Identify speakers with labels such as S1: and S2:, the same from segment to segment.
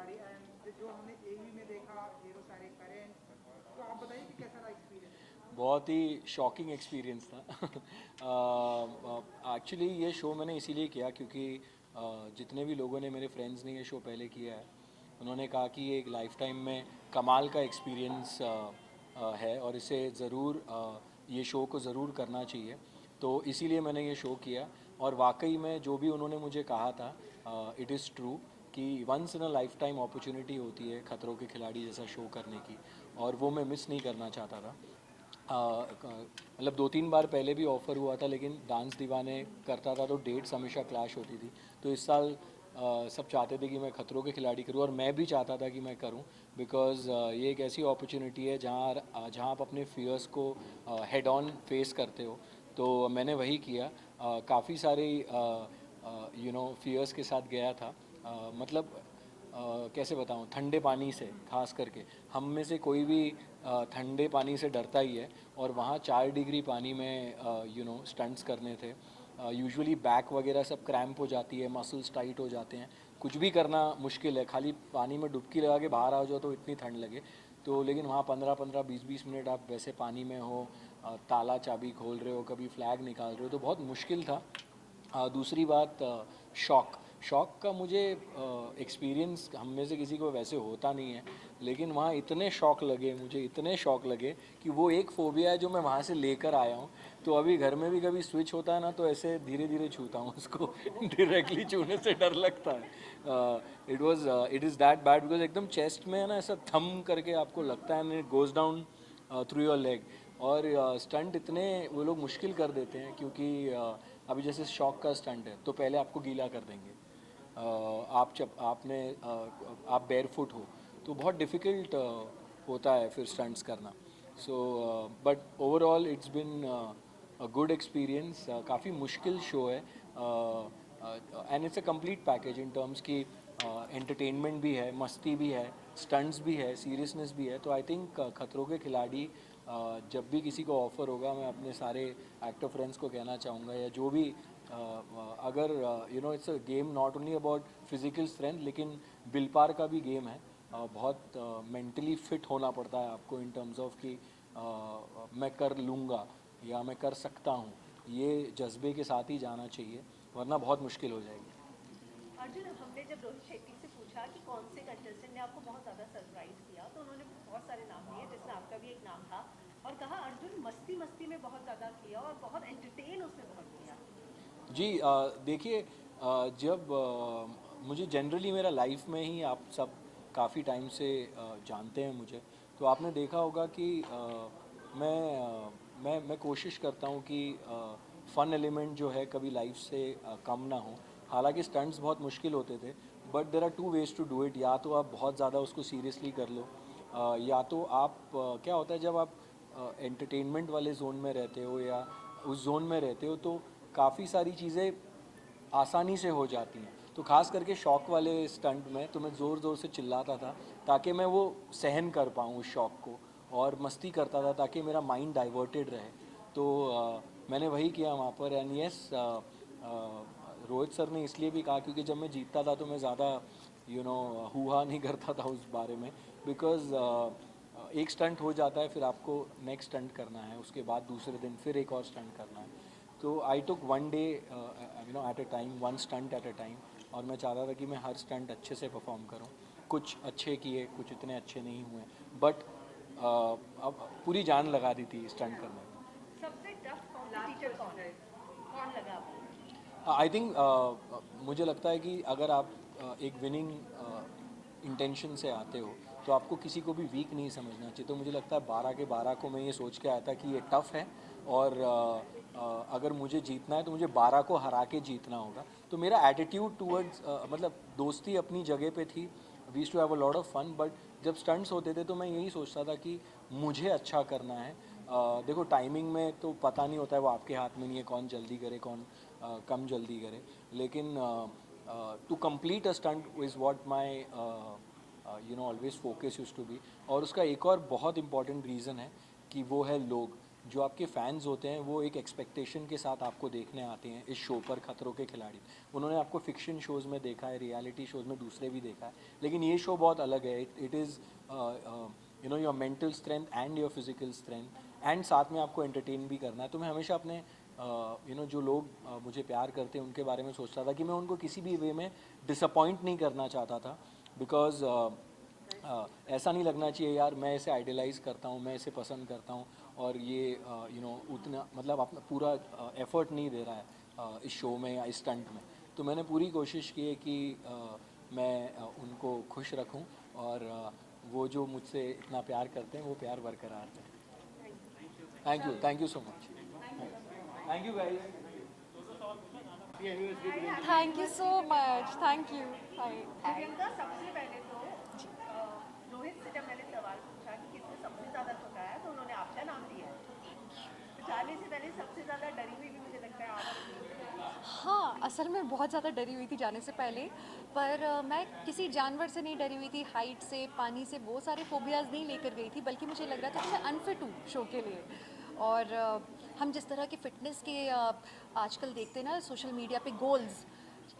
S1: खिलाड़ी एंड जो हमने एवी में देखा ढेरों सारे पेरेंट्स, तो आप बताइए कि कैसा रहा एक्सपीरियंस।
S2: बहुत ही शॉकिंग एक्सपीरियंस था। एक्चुअली ये शो मैंने इसीलिए किया क्योंकि जितने भी लोगों ने, मेरे फ्रेंड्स ने ये शो पहले किया है, उन्होंने कहा कि ये एक लाइफ टाइम में कमाल का एक्सपीरियंस है और इसे ज़रूर ये शो को ज़रूर करना चाहिए। तो इसीलिए मैंने ये शो किया और वाकई में जो भी उन्होंने मुझे कहा था, इट इज़ ट्रू कि once in a lifetime opportunity होती है खतरों के खिलाड़ी जैसा शो करने की, और वो मैं मिस नहीं करना चाहता था। मतलब 2-3 बार पहले भी ऑफ़र हुआ था, लेकिन डांस दीवाने करता था तो डेट्स हमेशा क्लैश होती थी। तो इस साल सब चाहते थे कि मैं खतरों के खिलाड़ी करूं, और मैं भी चाहता था कि मैं करूं, बिकॉज़ ये एक ऐसी अपॉर्चुनिटी है जहां आप अपने फियर्स को हेड ऑन फेस करते हो। तो मैंने वही किया। काफ़ी सारे फियर्स के साथ गया था। मतलब कैसे बताऊं, ठंडे पानी से खास करके हम में से कोई भी ठंडे पानी से डरता ही है, और वहाँ 4 डिग्री पानी में स्टंट्स करने थे। यूजुअली बैक वगैरह सब क्रैम्प हो जाती है, मसल्स टाइट हो जाते हैं, कुछ भी करना मुश्किल है, खाली पानी में डुबकी लगा के बाहर आ जाओ तो इतनी ठंड लगे। तो लेकिन वहाँ 15-15 20-20 मिनट आप वैसे पानी में हो, ताला चाबी खोल रहे हो, कभी फ्लैग निकाल रहे हो, तो बहुत मुश्किल था। दूसरी बात, शॉक शॉक का मुझे एक्सपीरियंस हम में से किसी को वैसे होता नहीं है, लेकिन वहाँ इतने शॉक लगे मुझे, इतने शॉक लगे कि वो एक फ़ोबिया है जो मैं वहाँ से लेकर आया हूँ। तो अभी घर में भी कभी स्विच होता है ना, तो ऐसे धीरे धीरे छूता हूँ उसको। डायरेक्टली छूने से डर लगता है। It is that bad, because एकदम चेस्ट में है ना, ऐसा थम करके आपको लगता है, and it goes down through your leg. और स्टंट इतने वो लोग मुश्किल कर देते हैं, क्योंकि अभी जैसे शॉक का स्टंट है तो पहले आपको गीला कर देंगे। आप जब आप बेयर फुट हो तो बहुत डिफ़िकल्ट होता है फिर स्टंट्स करना। So but overall it's been a good experience. काफ़ी मुश्किल शो है, and it's a complete package in terms की एंटरटेनमेंट भी है, मस्ती भी है, स्टंट्स भी है, सीरियसनेस भी है। तो आई थिंक खतरों के खिलाड़ी जब भी किसी को ऑफ़र होगा, मैं अपने सारे एक्टर फ्रेंड्स को कहना चाहूँगा, या जो भी अगर it's a game not only about physical strength, लेकिन विल पावर का भी गेम है। बहुत मेंटली फिट होना पड़ता है आपको, इन टर्म्स ऑफ कि मैं कर लूँगा या मैं कर सकता हूँ, ये जज्बे के साथ ही जाना चाहिए, वरना बहुत मुश्किल हो जाएगी।
S3: अर्जुन, हमने जब रोहित शेट्टी से पूछा कि कौन से कंटेस्टेंट ने आपको बहुत ज़्यादा सरप्राइज किया, तो उन्होंने बहुत सारे नाम लिए जिसमें आपका भी एक नाम था, और कहा अर्जुन मस्ती मस्ती में बहुत ज़्यादा किया और बहुत एंटरटेन उसमें बहुत किया।
S2: जी, देखिए, जब मुझे जनरली मेरा लाइफ में ही, आप सब काफ़ी टाइम से जानते हैं मुझे, तो आपने देखा होगा कि मैं कोशिश करता हूँ कि फ़न एलिमेंट जो है कभी लाइफ से कम ना हो। हालांकि स्टंट्स बहुत मुश्किल होते थे, but there are two ways to do it. या तो आप बहुत ज़्यादा उसको सीरियसली कर लो, या तो आप क्या होता है, जब आप एंटरटेनमेंट वाले जोन में रहते हो या उस जोन में रहते हो, तो काफ़ी सारी चीज़ें आसानी से हो जाती हैं। तो ख़ास करके शौक वाले स्टंट में तो मैं ज़ोर ज़ोर से चिल्लाता था ताकि मैं वो सहन कर पाऊँ उस शौक को, और मस्ती करता था ताकि मेरा माइंड डाइवर्टेड रहे। तो मैंने वही किया वहाँ पर। एंड यस, रोहित सर ने इसलिए भी कहा क्योंकि जब मैं जीतता था तो मैं ज़्यादा हुआ नहीं करता था उस बारे में, बिकॉज़ एक स्टंट हो जाता है, फिर आपको नेक्स्ट स्टंट करना है, उसके बाद दूसरे दिन फिर एक और स्टंट करना है। तो I took one day at a time, one stunt at a time, और मैं चाहता था कि मैं हर स्टंट अच्छे से परफॉर्म करूं। कुछ अच्छे किए, कुछ इतने अच्छे नहीं हुए, बट अब पूरी जान लगा दी थी स्टंट करने में।
S3: सबसे टफ
S1: लास्ट
S3: कॉम्पिटिटर
S1: क्वेश्चन
S3: कौन
S1: गाइस।
S3: कौन लगा आपको?
S2: आई थिंक मुझे लगता है कि अगर आप एक विनिंग इंटेंशन से आते हो, तो आपको किसी को भी वीक नहीं समझना चाहिए। तो मुझे लगता है 12 के 12 को मैं ये सोच के आया था कि ये टफ़ है, और अगर मुझे जीतना है तो मुझे 12 को हरा के जीतना होगा। तो मेरा एटीट्यूड टूवर्ड्स, मतलब दोस्ती अपनी जगह पे थी, we used to have a lot of fun, but जब स्टंट्स होते थे तो मैं यही सोचता था कि मुझे अच्छा करना है। देखो, टाइमिंग में तो पता नहीं होता है, वो आपके हाथ में नहीं है कौन जल्दी करे, कौन कम जल्दी करे, लेकिन to complete a stunt is what my always focus used to be. और उसका एक और बहुत इंपॉर्टेंट रीज़न है कि वो है लोग। जो आपके फैंस होते हैं वो एक एक्सपेक्टेशन के साथ आपको देखने आते हैं इस शो पर, खतरों के खिलाड़ी। उन्होंने आपको फिक्शन शोज़ में देखा है, रियलिटी शोज़ में दूसरे भी देखा है, लेकिन ये शो बहुत अलग है। It is you know your mental strength and your physical strength, and साथ में आपको एंटरटेन भी करना है। तो मैं हमेशा अपने यू नो जो लोग मुझे प्यार करते हैं उनके बारे में सोचता था कि मैं उनको किसी भी वे में डिसअपॉइंट नहीं करना चाहता था, बिकॉज ऐसा नहीं लगना चाहिए यार मैं इसे आइडियलाइज़ करता हूँ, मैं इसे पसंद करता हूँ और ये यू नो उतना मतलब अपना पूरा एफर्ट नहीं दे रहा है इस शो में या इस स्टंट में। तो मैंने पूरी कोशिश की है कि मैं उनको खुश रखूं और वो जो मुझसे इतना प्यार करते हैं वो प्यार बरकरार रहे। Thank you so much. Thank you guys.
S4: Thank you so much, thank you.
S3: Priyanka, सबसे पहले तो रोहित से जब मैंने सवाल पूछा कि किसने सबसे ज़्यादा थकाया तो उन्होंने आपका नाम लिया है। तो जाने से पहले सबसे ज़्यादा डरी हुई भी मुझे लगता है आप थी।
S4: हाँ, असल में बहुत ज़्यादा डरी हुई थी जाने से पहले, पर मैं किसी जानवर से नहीं डरी हुई थी, हाइट से, पानी से, वो सारे फोबियाज़ नहीं लेकर गई थी, बल्कि मुझे लग रहा था कि मैं अनफिट हूँ शो के लिए। और हम जिस तरह के फ़िटनेस के आजकल देखते हैं ना सोशल मीडिया पे goals,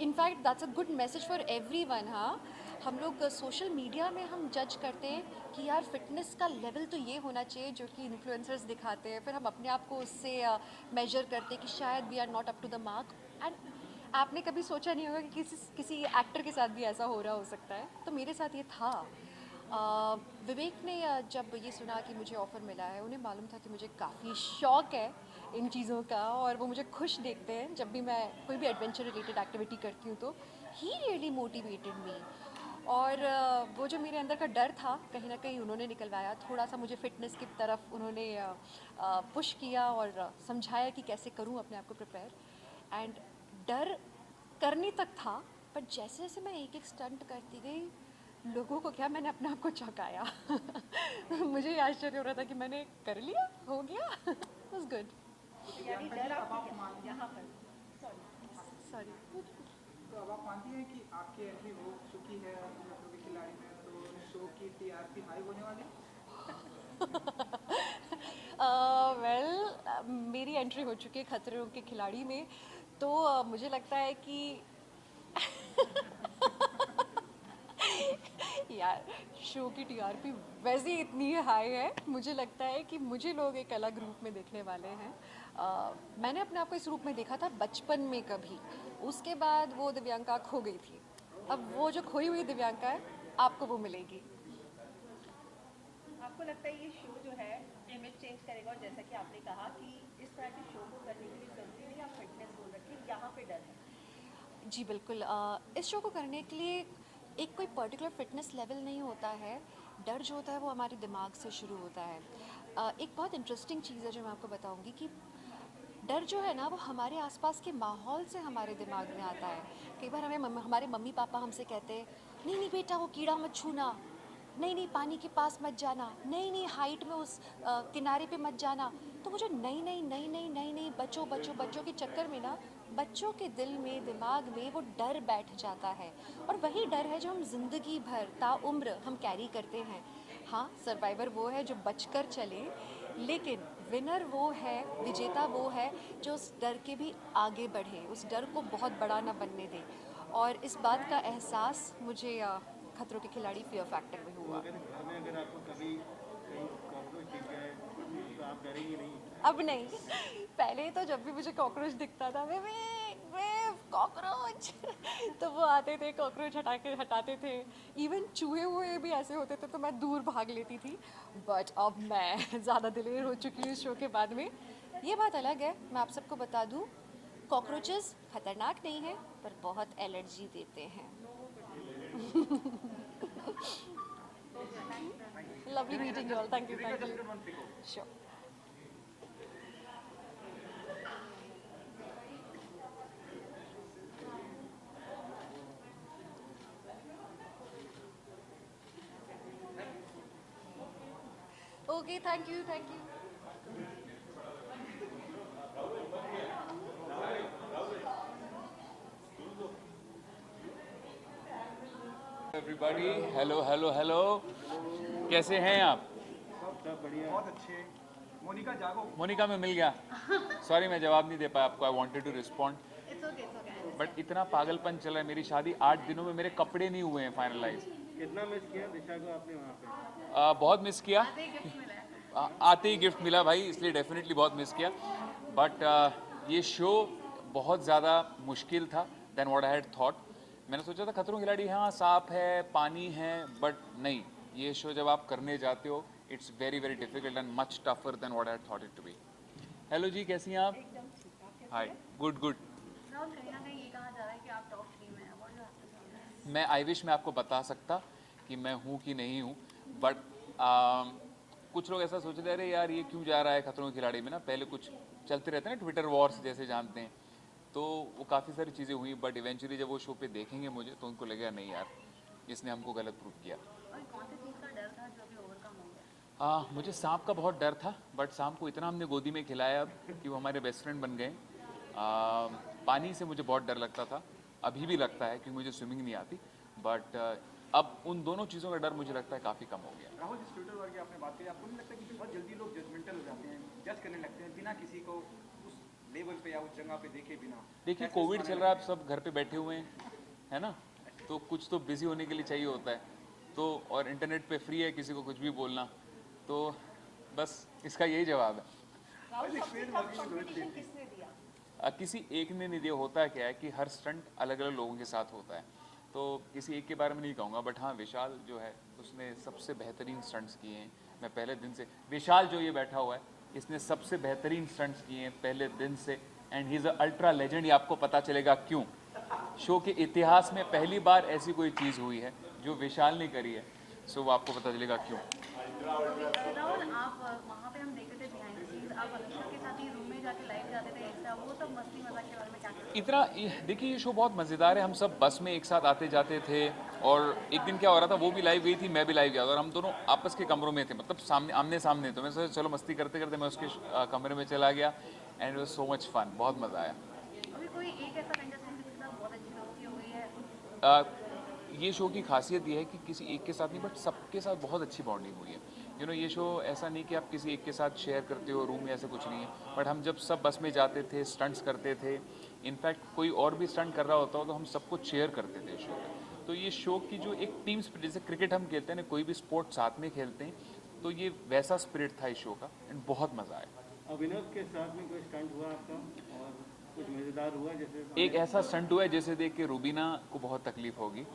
S4: in fact that's a good message for everyone. हाँ, हम लोग सोशल मीडिया में हम जज करते हैं कि यार फिटनेस का लेवल तो ये होना चाहिए जो कि इन्फ्लुएंसर्स दिखाते हैं, फिर हम अपने आप को उससे मेजर करते हैं कि शायद we are not up to the mark. And आपने कभी सोचा नहीं होगा कि किसी एक्टर के साथ भी ऐसा हो रहा हो सकता है, तो मेरे साथ ये था। विवेक ने जब ये सुना कि मुझे ऑफ़र मिला है, उन्हें मालूम था कि मुझे काफ़ी शौक़ है इन चीज़ों का और वो मुझे खुश देखते हैं जब भी मैं कोई भी एडवेंचर रिलेटेड एक्टिविटी करती हूँ। तो ही रियली मोटिवेटेड मी। और वो जो मेरे अंदर का डर था कहीं ना कहीं उन्होंने निकलवाया, थोड़ा सा मुझे फ़िटनेस की तरफ उन्होंने पुश किया और समझाया कि कैसे करूँ अपने आप को प्रिपेयर। एंड डर करने तक था, पर जैसे जैसे मैं एक एक स्टंट करती गई, लोगों को क्या, मैंने अपने आप को चौंकाया। मुझे ये आश्चर्य हो रहा था कि मैंने कर लिया, हो गया। Was good.
S3: यानी
S1: प्रियंका जी,
S3: डर
S1: अब आप
S3: आपको
S1: मानती हैं
S3: यहाँ पर, सॉरी,
S4: सॉरी।
S1: तो अब आप मानती हैं कि आपकी एंट्री हो चुकी है खतरों के खिलाड़ी में, तो शो की टीआरपी हाई होने वाली है?
S4: वेल, मेरी एंट्री हो चुकी है खतरों के खिलाड़ी में, तो मुझे लगता है कि यार शो की टीआरपी वैसे ही इतनी हाई है, मुझे लगता है कि मुझे लोग एक अलग रूप में देखने वाले हैं। मैंने अपने आप को इस रूप में देखा था बचपन में कभी, उसके बाद वो दिव्यांका खो गई थी। अब वो जो खोई हुई दिव्यांका है, आपको वो मिलेगी।
S3: आपको लगता है ये शो जो है इमेज चेंज करेगा? और जैसा कि आपने कहा कि इस तरह के शो को करने के लिए ज़रूरी नहीं आप फिटनेस बोल रखिए, यहाँ पे डर है।
S4: जी बिल्कुल, इस शो को करने के लिए एक कोई पर्टिकुलर फिटनेस लेवल नहीं होता है। डर जो होता है वो हमारे दिमाग से शुरू होता है। एक बहुत इंटरेस्टिंग चीज़ है जो मैं आपको बताऊंगी कि डर जो है ना वो हमारे आसपास के माहौल से हमारे दिमाग में आता है। कई बार हमारे मम्मी पापा हमसे कहते हैं, नहीं नहीं बेटा वो कीड़ा मत छूना, नहीं नहीं पानी के पास मत जाना, नहीं नहीं हाइट में उस किनारे पे मत जाना। तो वो जो नहीं नहीं नहीं नहीं नहीं नहीं बच्चों बच्चों बच्चों के चक्कर में ना बच्चों के दिल में दिमाग में वो डर बैठ जाता है, और वही डर है जो हम जिंदगी भर ताउम्र हम कैरी करते हैं। हाँ, सर्वाइवर वो है जो बचकर चले, लेकिन विनर वो है, विजेता वो है जो उस डर के भी आगे बढ़े, उस डर को बहुत बड़ा ना बनने दे। और इस बात का एहसास मुझे खतरों के खिलाड़ी फियर फैक्टर में हुआ।
S5: अगर आपको कभी कहीं कॉकरोच दिख जाए तो आप डरेंगे नहीं?
S4: अब नहीं, पहले तो जब भी मुझे कॉकरोच दिखता था, वे कॉकरोच तो वो आते थे, कॉकरोच हटाते थे। इवन चूहे हुए भी ऐसे होते थे तो मैं दूर भाग लेती थी। बट अब मैं ज़्यादा दिलेर हो चुकी हूँ इस शो के बाद में। ये बात अलग है, मैं आप सबको बता दूँ, कॉकरोचेस खतरनाक नहीं है पर बहुत एलर्जी देते हैं। Lovely meeting you all. Thank you. Thank you. Sure. Okay. Thank you. Thank you.
S6: Everybody, hello hello hello, कैसे हैं आप?
S5: सब बढ़िया।
S1: बहुत अच्छे। मोनिका जागो।
S6: मोनिका में मिल गया। सॉरी मैं जवाब नहीं दे पाया आपको, I wanted to respond,
S3: it's okay
S6: but इतना पागलपन चल रहा है। मेरी शादी 8 दिनों में मेरे कपड़े नहीं हुए हैं फाइनलाइज।
S5: कितना मिस किया दिशा को आपने वहाँ पे?
S6: बहुत मिस किया, आते ही गिफ्ट मिला भाई, इसलिए डेफिनेटली बहुत मिस किया। बट ये शो बहुत ज़्यादा मुश्किल था then what I had thought. मैंने सोचा था खतरों के खिलाड़ी हाँ सांप है पानी है, बट नहीं, ये शो जब आप करने जाते हो it's very very difficult and much tougher than what I had thought it to be. Hello जी, कैसी हैं आप?
S3: एकदम ठीक है।
S6: हाय, गुड गुड।
S3: राहुल, कहीं ना कहीं ये कहा जा रहा है कि आप टॉप 3 में हैं, व्हाट डू हैव टू से?
S6: मैं आई विश मैं आपको बता सकता कि मैं हूँ कि नहीं हूँ, बट कुछ लोग ऐसा सोच रहे अरे यार ये क्यों जा रहा है खतरों के खिलाड़ी में ना, पहले कुछ चलते रहते हैं ना ट्विटर वॉर्स जैसे जानते हैं, तो वो काफ़ी सारी चीज़ें हुई, बट इवेंचुअली जब वो शो पे देखेंगे मुझे तो उनको लगेगा नहीं यार इसने हमको गलत प्रूव किया।
S3: और कौन सी चीज़ का डर था जो अभी ओवरकम हो गया?
S6: मुझे सांप का बहुत डर था, बट सांप को इतना हमने गोदी में खिलाया अब कि वो हमारे बेस्ट फ्रेंड बन गए। पानी से मुझे बहुत डर लगता था, अभी भी लगता है क्योंकि मुझे स्विमिंग नहीं आती, बट अब उन दोनों चीज़ों का डर मुझे लगता है काफ़ी कम हो गया।
S1: राहुल, जिस ट्विटर वार की आपने बात करी, आपको नहीं लगता कि बहुत जल्दी लोग जजमेंटल हो जाते हैं, जज करने लगते हैं बिना किसी को उस लेवल पे या उस जगह पे देखे बिना?
S6: देखिए कोविड चल रहा है, आप सब घर पे बैठे हुए हैं, है ना, तो कुछ तो बिजी होने के लिए चाहिए होता है, तो और इंटरनेट पे फ्री है किसी को कुछ भी बोलना, तो बस इसका यही जवाब है।
S3: राहुल, सबसे टफ कंपटीशन किसने दिया?
S6: किसी एक ने नहीं दिया। होता क्या है कि हर स्टंट अलग अलग लोगों के साथ होता है, तो किसी एक के बारे में नहीं कहूँगा, बट हाँ विशाल जो है उसने सबसे बेहतरीन स्टंट्स किए हैं। मैं पहले दिन से, विशाल जो ये बैठा हुआ है इसने सबसे बेहतरीन स्टंट्स किए हैं पहले दिन से, and he is a ultra legend. ये आपको पता चलेगा क्यों। शो के इतिहास में पहली बार ऐसी कोई चीज़ हुई है जो विशाल ने करी है, सो वो आपको पता चलेगा क्यों।
S3: राहुल, आप वहाँ पे हम देखते थे बिहाइंड द सीन्स, आप अनुष्का के साथ ही रूम में जाके लाइव जाते थे इंस्टा, वो सब मस्ती मजाक के बारे में क्या कहते
S6: इतना देखिए ये शो बहुत मज़ेदार है। हम सब बस में एक साथ आते जाते थे, और एक दिन क्या हो रहा था, वो भी लाइव गई थी, मैं भी लाइव गया था, और हम दोनों आपस के कमरों में थे, मतलब सामने आमने सामने। तो मैं सोचा चलो मस्ती करते करते मैं उसके कमरे में चला गया, and it was so much fun, बहुत मज़ा आया।
S3: अभी कोई एक ऐसा कंटेस्टेंट जिसके साथ बहुत अच्छी दोस्ती हो गई है?
S6: ये शो की खासियत ये है कि किसी एक के साथ नहीं बट सबके साथ बहुत अच्छी बॉन्डिंग हुई है। यू नो ये शो ऐसा नहीं कि आप किसी एक के साथ शेयर करते हो रूम में, ऐसा कुछ नहीं है, बट हम जब सब बस में जाते थे स्टंट्स करते थे, इनफैक्ट कोई और भी स्टंट कर रहा होता हो तो हम सब कुछ शेयर करते थे शो में। तो ये शो की जो एक टीम स्पिरिट, जैसे क्रिकेट हम खेलते हैं ना, कोई भी स्पोर्ट साथ में खेलते हैं, तो ये वैसा स्पिरिट था इस शो का, एंड बहुत मज़ा आया।
S5: अभिनव के साथ में कोई स्टंट हुआ आपका और कुछ मज़ेदार हुआ? जैसे
S6: एक ऐसा स्टंट हुआ है जिसे देख के रूबीना को बहुत तकलीफ होगी।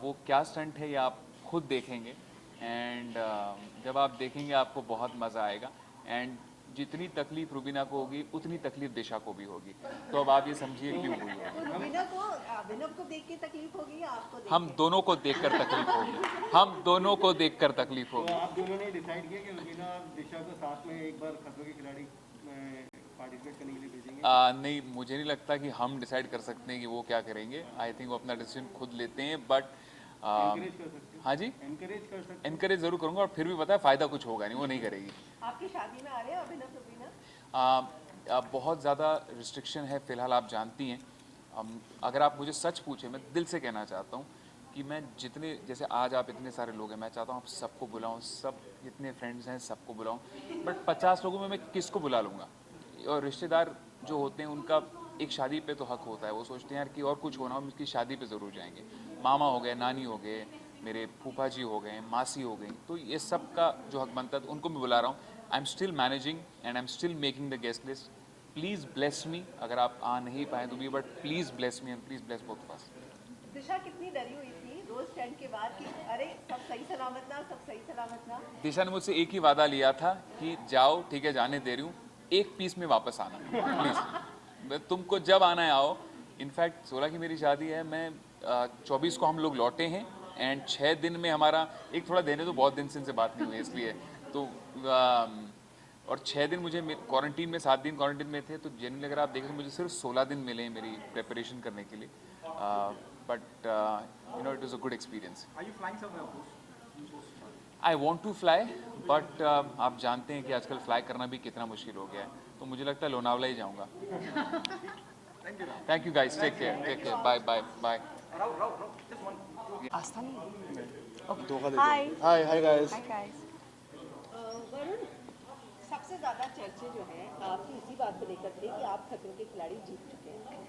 S6: वो क्या स्टंट है ये आप खुद देखेंगे, एंड जब आप देखेंगे आपको बहुत मज़ा आएगा, एंड जितनी तकलीफ रूबीना को होगी उतनी तकलीफ दिशा को भी होगी, तो अब आप ये समझिए क्यों हुई होगी।
S3: अभिनव को देख के तकलीफ होगी या आपको देख
S6: हम दोनों को देखकर तकलीफ होगी, हम दोनों को देखकर तकलीफ
S5: तो
S6: होगी।
S5: आप दोनों ने डिसाइड किया कि रुबीना और दिशा को साथ में एक बार खतरों के खिलाड़ी में पार्टिसिपेट करने के लिए भेजेंगे?
S6: नहीं, मुझे नहीं लगता कि हम डिसाइड कर सकते हैं कि वो क्या करेंगे। आई थिंक वो अपना डिसीजन खुद लेते हैं, बट
S5: एनकरेज कर सकते हैं?
S6: हाँ जी,
S5: एनकरेज कर सकते
S6: एनकरेज ज़रूर करूँगा, और फिर भी पता है फ़ायदा कुछ होगा नहीं, वो नहीं करेगी।
S3: आपकी शादी में आ रहे हैं अभिनव रूबीना?
S6: बहुत ज़्यादा रिस्ट्रिक्शन है फ़िलहाल, आप जानती हैं। अगर आप मुझे सच पूछे, मैं दिल से कहना चाहता हूँ कि मैं जितने, जैसे आज आप इतने सारे लोग हैं, मैं चाहता हूँ आप सबको बुलाऊँ, सब जितने फ्रेंड्स हैं सबको बुलाऊँ, बट 50 लोगों में मैं किसको बुला लूँगा? और रिश्तेदार जो होते हैं उनका एक शादी पे तो हक होता है, वो सोचते हैं यार कि और कुछ होना हो, हम इसकी शादी पे ज़रूर जाएंगे। मामा हो गए, नानी हो गए, मेरे फूफा जी हो गए, मासी हो गई, तो ये सब का जो हक बनता है तो उनको मैं बुला रहा हूँ। I am still managing and I am still making the guest list. Please bless me, अगर आप आ नहीं पाए तो भी, but please bless me and please bless both of us.
S3: Disha कितनी डरी हुई थी रोज स्टैंड के बाद कि अरे सब सही सलामत ना, सब सही सलामत ना?
S6: दिशा ने मुझसे एक ही वादा लिया था कि जाओ ठीक है, जाने दे रही हूँ, एक पीस में वापस आना प्लीज़, तुमको जब आना है आओ। इनफैक्ट 16 की मेरी शादी है, मैं 24 को हम लोग लौटे हैं, एंड 6 दिन में हमारा एक थोड़ा देने तो बहुत दिन से इनसे बात नहीं हुई इसलिए तो और 6 दिन मुझे क्वारंटीन में, 7 दिन क्वारंटीन में थे, तो जनरली अगर आप देखें तो मुझे सिर्फ 16 दिन मिले हैं मेरी प्रिपरेशन करने के लिए, but you know it was a good experience.
S1: Are you flying somewhere?
S6: I want to fly, but आप जानते हैं कि आजकल फ्लाई करना भी कितना मुश्किल हो गया है, तो मुझे लगता है लोनावला ही जाऊँगा। Thank you guys, take care, bye bye bye.
S4: Aastha नहीं।
S3: Hi
S7: Hi guys.
S3: वरुण, सबसे ज़्यादा चर्चे जो हैं आपकी इसी बात को लेकर थे कि आप खतरों के खिलाड़ी जीत चुके हैं,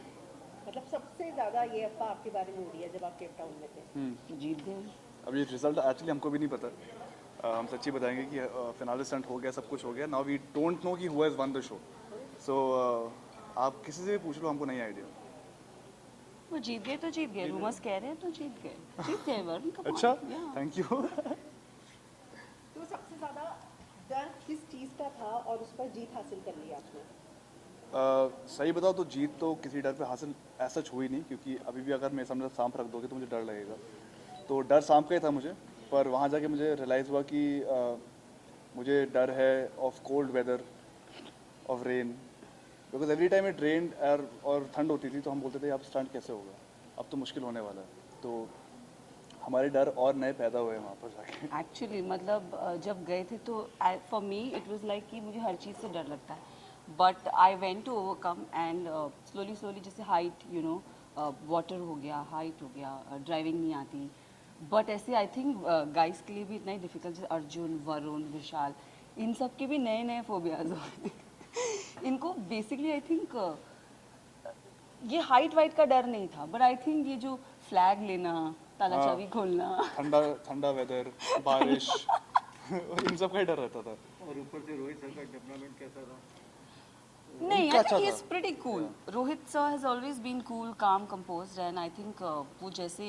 S3: मतलब सबसे ज़्यादा ये अफवाह आपके बारे में उड़ी है जब आप केप टाउन में थे।
S7: जीत गए।
S8: अब ये रिजल्ट एक्चुअली हमको भी नहीं पता। हम सच्ची बताएंगे कि फिनाले स्टंट हो गया, सब कुछ हो गया। नाउ वी डोंट नो कि who has won the show. So आप किसी से भी पूछ लो, हमको नहीं आइडिया।
S7: वो जीत गए तो जीत गए, रूमर्स कह रहे हैं तो जीत गए वरुण। come on,
S8: अच्छा,
S7: yeah.
S8: Thank you.
S3: तो सबसे ज़्यादा डर किस चीज़ का था और उस पर जीत हासिल कर ली आपने?
S8: सही बताओ तो जीत तो किसी डर पे हासिल ऐसा हुई नहीं, क्योंकि अभी भी अगर मेरे सामने सांप रख दोगे तो मुझे डर लगेगा। तो डर सांप का ही था मुझे, पर वहाँ जाके मुझे रियलाइज़ हुआ कि मुझे डर है of cold weather, of rain, because every time it rain और ठंड होती थी तो हम बोलते थे अब स्टंट कैसे होगा, अब तो मुश्किल होने वाला है। तो हमारे डर और नए पैदा हुए वहाँ पर जाके।
S7: एक्चुअली मतलब जब गए थे तो for me it was like कि मुझे हर चीज़ से डर लगता है, but I went to overcome and slowly जैसे हाइट वाटर हो गया, हाइट हो गया, ड्राइविंग नहीं आती, बट ऐसे आई थिंक गाइस के लिए भी इतना ही डिफिकल्ट, जैसे अर्जुन, वरुण, विशाल, इन सब के भी नए नए फोबियाज होते हैं। इनको बेसिकली आई थिंक ये हाइट वाइट का डर नहीं था, बट आई थिंक ये जो फ्लैग लेना, ताला चाबी खोलना,
S8: ठंडा वेदर, बारिश इन सब का ही डर रहता था।
S5: और ऊपर से रोहित सर का टेम्परामेंट कैसा था?
S7: नहीं,
S8: उनका
S7: I
S8: अच्छा
S7: think he's
S8: था।
S7: pretty cool. Rohit sir has always been cool, calm, composed, and I think वो जैसे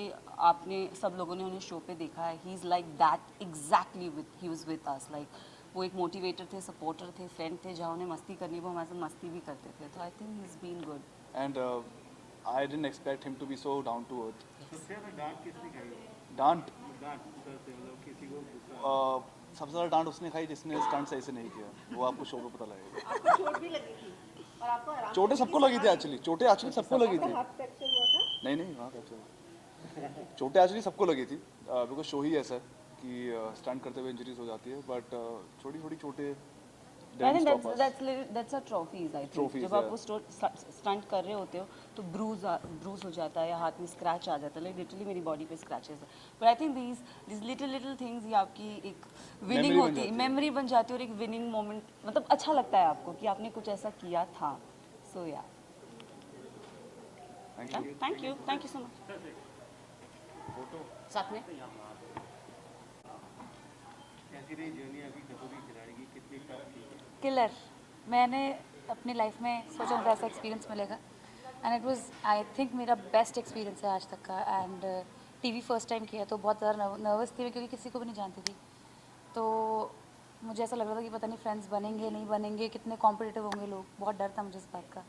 S7: आपने सब लोगों ने उन्हें शो पे देखा है, he's like that exactly he was with us. Like वो एक मोटिवेटर थे, सपोर्टर थे, फ्रेंड थे, जहाँ उन्हें मस्ती करनी वो हमारे साथ मस्ती भी करते थे, तो I think he's been good.
S8: And I didn't expect him to be so down to earth.
S5: सबसे ज़्यादा डांट किसने खाई?
S8: डांट
S5: डांट सर से, मतलब किसी को गुस्सा?
S8: सबसे ज़्यादा डांट उसने खाई जिसने स्टंट सही से नहीं किया, वो आपको शो पे पता लगेगा।
S3: आपको चोट भी लगी थी और आपको आराम
S8: चोटें सबको लगी थी एक्चुअली, चोटें एक्चुअली सबको लगी थी।
S3: हाथ फ्रैक्चर हुआ था?
S8: नहीं वहाँ एक्चुअली चोटें एक्चुअली सबको लगी थी, बिकॉज शो ही ऐसा है कि स्टंट करते हुए इंजरीज हो जाती है, बट छोटी छोटी चोटें
S7: I think that's a trophies. I think
S8: Trophies,
S7: जब आप वो स्टंट कर रहे होते हो तो ब्रूज हो जाता है या हाथ में स्क्रैच आ जाता है, लाइक लिटरली मेरी बॉडी पे स्क्रैचेस है, but I think these little things ये आपकी एक विनिंग होती है, मेमोरी बन जाती है, और एक विनिंग मोमेंट, मतलब अच्छा लगता है आपको कि आपने कुछ ऐसा किया था। सो या थैंक यू सो मच। साथ में
S5: कैसी रही जर्नी अभी खतरों के खिलाड़ी की, कितनी टफ थी?
S9: किलर। मैंने अपनी लाइफ में सोचा मुझे ऐसा एक्सपीरियंस मिलेगा, and it was I think मेरा बेस्ट एक्सपीरियंस है आज तक का। एंड टीवी फर्स्ट टाइम किया तो बहुत ज़्यादा नर्वस थी मैं, क्योंकि किसी को भी नहीं जानती थी, तो मुझे ऐसा लग रहा था कि पता नहीं फ्रेंड्स बनेंगे नहीं बनेंगे, कितने कॉम्पिटिटिव होंगे लोग, बहुत डर था मुझे इस बात का।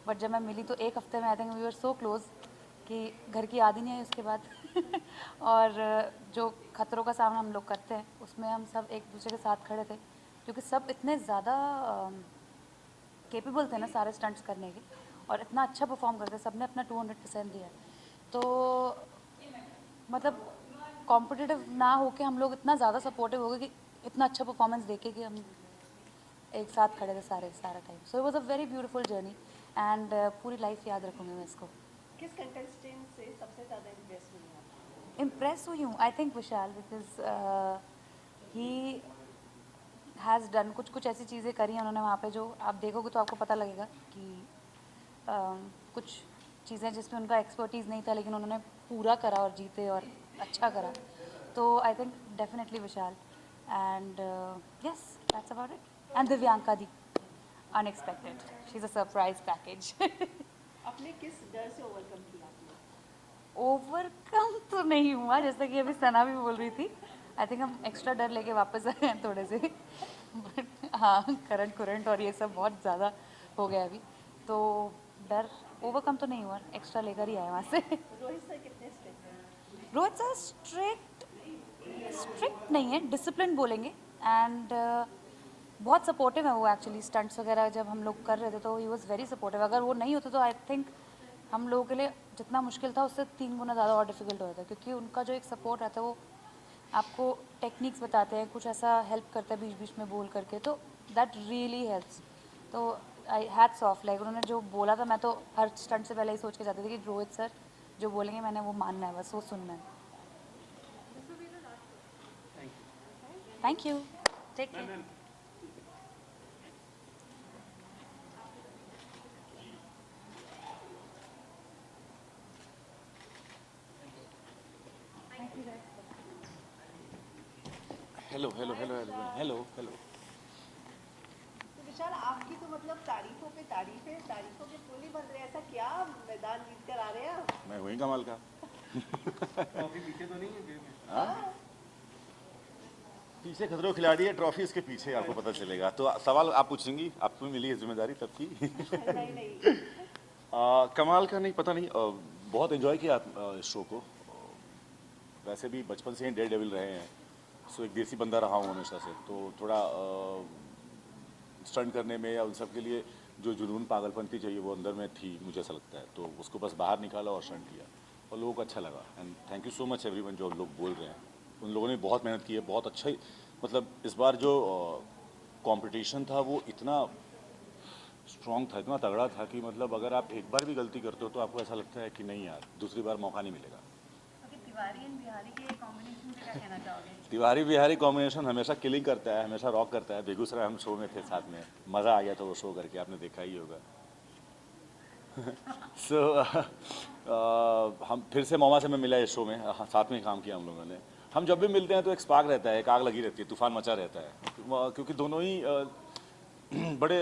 S9: बट जब मैं मिली तो एक हफ्ते में I think we were so close कि घर की याद ही नहीं आई उसके बाद। और जो खतरों का सामना हम लोग करते हैं उसमें हम सब एक दूसरे के साथ खड़े थे, क्योंकि सब इतने ज़्यादा कैपेबल थे ना सारे स्टंट्स करने के, और इतना अच्छा परफॉर्म करते, सब ने अपना 200% दिया। तो मतलब कॉम्पिटिटिव ना होके हम लोग इतना ज़्यादा सपोर्टिव हो गए कि इतना अच्छा परफॉर्मेंस देखे कि हम एक साथ खड़े थे सारा time. So it was a very beautiful journey, and पूरी लाइफ याद रखूँगी मैं इसको।
S3: किस कंटेस्टेंट से सबसे ज़्यादा इम्प्रेस हुई आप?
S9: इम्प्रेस हुई हूँ I think Vishal, because he has done कुछ ऐसी चीज़ें करी हैं उन्होंने वहाँ पे, जो आप देखोगे तो आपको पता लगेगा कि कुछ चीज़ें जिसमें उनका एक्सपर्टीज़ नहीं था, लेकिन उन्होंने पूरा करा और जीते और अच्छा करा। तो I think definitely Vishal, and yes that's about it. And Divyanka the, unexpected, she is a surprise package.
S3: अपने किस डर से ओवरकम किया आपने?
S9: ओवरकम तो नहीं हुआ, जैसा कि अभी सना भी बोल रही थी। आई थिंक हम एक्स्ट्रा डर लेके वापस आए हैं थोड़े से, बट हाँ करंट और ये सब बहुत ज़्यादा हो गया अभी, तो डर ओवरकम तो नहीं हुआ, एक्स्ट्रा लेकर ही आए वहाँ से।
S3: रोहित सर कितने स्ट्रिक्ट हैं?
S9: रोहित सर स्ट्रिक्ट नहीं है, डिसिप्लिन बोलेंगे, एंड बहुत सपोर्टिव है वो एक्चुअली। स्टंट्स वगैरह जब हम लोग कर रहे थे तो ही वॉज वेरी सपोर्टिव। अगर वो नहीं होते तो आई थिंक हम लोगों के लिए जितना मुश्किल था उससे 3 गुना ज़्यादा और डिफिकल्ट हो जाता है, क्योंकि उनका जो एक सपोर्ट रहता है वो आपको टेक्निक्स बताते हैं, कुछ ऐसा हेल्प करता है बीच बीच में बोल करके, तो दैट रियली हेल्प्स। तो आई हैट्स ऑफ, लाइक उन्होंने जो बोला था मैं तो हर स्टंट से पहले ही सोच के जाती थी कि रोहित सर जो बोलेंगे मैंने वो मानना है, बस वो सुनना है। Thank you, take care.
S10: Hello hello hello hello hello hello.
S3: तो विशाल आपकी तो मतलब तारीफों पे तारीफें, तारीफों के पुल ही बन रहे हैं, ऐसा क्या मैदान जीत कर आ रहे हैं आप?
S10: मैं वही कमाल का।
S5: ट्रॉफी पीछे तो नहीं है जेब में?
S10: हाँ? पीछे खतरों खिलाड़ी है, ट्रॉफी इसके पीछे आपको पता चलेगा। तो सवाल आप पूछेंगी, आपको मिली है जिम्मेदारी तब की।
S3: नहीं नहीं
S10: कमाल का नहीं, पता नहीं, बहुत एंजॉय किया इस शो को। वैसे भी बचपन से ही डेयर डेविल रहे हैं, सो एक देसी बंदा रहा हूँ हमेशा से, तो थोड़ा स्टंट करने में या उन सब के लिए जो जुनून पागलपंती चाहिए वो अंदर में थी, मुझे ऐसा लगता है। तो उसको बस बाहर निकाला और स्टंट किया और लोगों को अच्छा लगा। And thank you so much everyone जो लोग बोल रहे हैं, उन लोगों ने बहुत मेहनत की है, बहुत अच्छा ही। मतलब इस बार जो कंपटीशन था वो इतना स्ट्रॉन्ग था, इतना तगड़ा था कि मतलब अगर आप एक बार भी गलती करते हो तो आपको ऐसा लगता है कि नहीं यार, दूसरी बार मौका नहीं मिलेगा।
S3: अभी तिवारी एंड बिहारी के कॉम्बिनेशन पे क्या कहना चाहोगे?
S10: तिवारी बिहारी कॉम्बिनेशन हमेशा किलिंग करता है, हमेशा रॉक करता है। बेगूसराय हम शो में थे साथ में, मज़ा आ गया था वो शो करके, आपने देखा ही होगा। सो हम फिर से मोमा से मैं मिला इस शो में, साथ में ही काम किया हम लोगों ने। हम जब भी मिलते हैं तो एक स्पार्क रहता है, एक आग लगी रहती है, तूफान मचा रहता है, क्योंकि दोनों ही बड़े